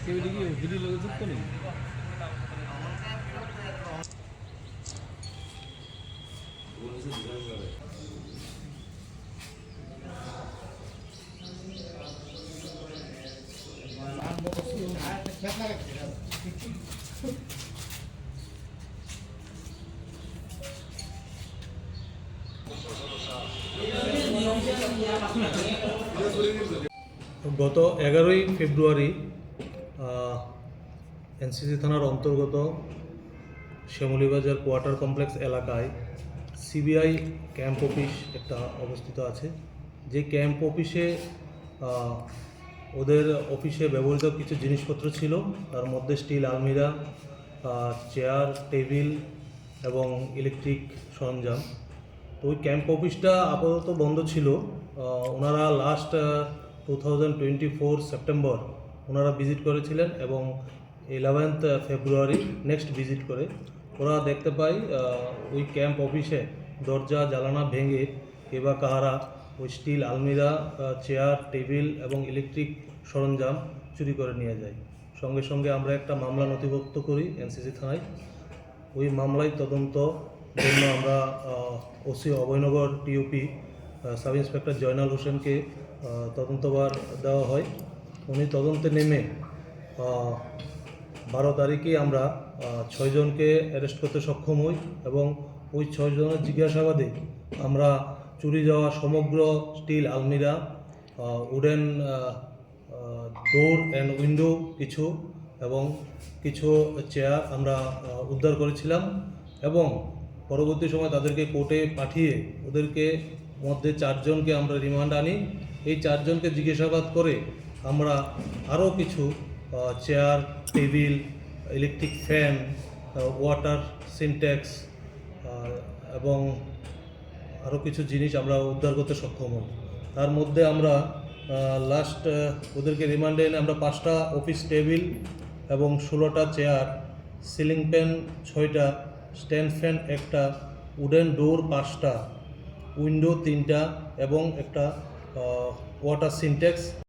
কেউ কি ভিডিও লোক যুক্ত নেই? গত 11ই ফেব্রুয়ারি এনসিসি থানার অন্তর্গত শ্যামলীবাজার কোয়ার্টার কমপ্লেক্স এলাকায় সিবিআই ক্যাম্প অফিস একটা অবস্থিত আছে। যে ক্যাম্প অফিসে ওদের অফিসে ব্যবহৃত কিছু জিনিসপত্র ছিল, তার মধ্যে স্টিল আলমিরা, চেয়ার, টেবিল এবং ইলেকট্রিক সরঞ্জাম। তো ওই ক্যাম্প অফিসটা আপাতত বন্ধ ছিল। ওনারা লাস্ট 2024 সেপ্টেম্বর ওনারা ভিজিট করেছিলেন এবং 11th ফেব্রুয়ারি নেক্সট ভিজিট করে ওরা দেখতে পাই ওই ক্যাম্প অফিসে দরজা জানালা ভেঙে কেবা কাহারা ওই স্টিল আলমিরা, চেয়ার, টেবিল এবং ইলেকট্রিক সরঞ্জাম চুরি করে নিয়ে যায়। সঙ্গে সঙ্গে আমরা একটা মামলা নথিভুক্ত করি এনসিসি থানায়। ওই মামলায় তদন্ত জন্য আমরা OC Abhaynagar TOP sub inspector Joynal হোসেনকে তদন্তভার দেওয়া হয়। উনি তদন্তে নেমে 12 তারিখে আমরা 6 জনকে অ্যারেস্ট করতে সক্ষম হই এবং ওই 6 জনের জিজ্ঞাসাবাদে আমরা চুরি যাওয়া সমগ্র স্টিল আলমিরা, উডেন ডোর অ্যান্ড উইন্ডো কিছু এবং কিছু চেয়ার আমরা উদ্ধার করেছিলাম এবং পরবর্তী সময় তাদেরকে কোর্টে পাঠিয়ে ওদেরকে মধ্যে 4 জনকে আমরা রিমান্ড আনি। এই 4 জনকে জিজ্ঞাসাবাদ করে আমরা আরও কিছু chair, table, electric fan, water syntax এবং আরও কিছু জিনিস আমরা উদ্ধার করতে সক্ষম হই। তার মধ্যে আমরা লাস্ট ওদেরকে রিমান্ডে এনে আমরা 5টা অফিস টেবিল এবং 16টা চেয়ার, সিলিং ফ্যান 6টা, স্ট্যান্ড ফ্যান 1টা, উডেন ডোর 5টা, উইন্ডো 3টা এবং একটা ওয়াটার সিনট্যাক্স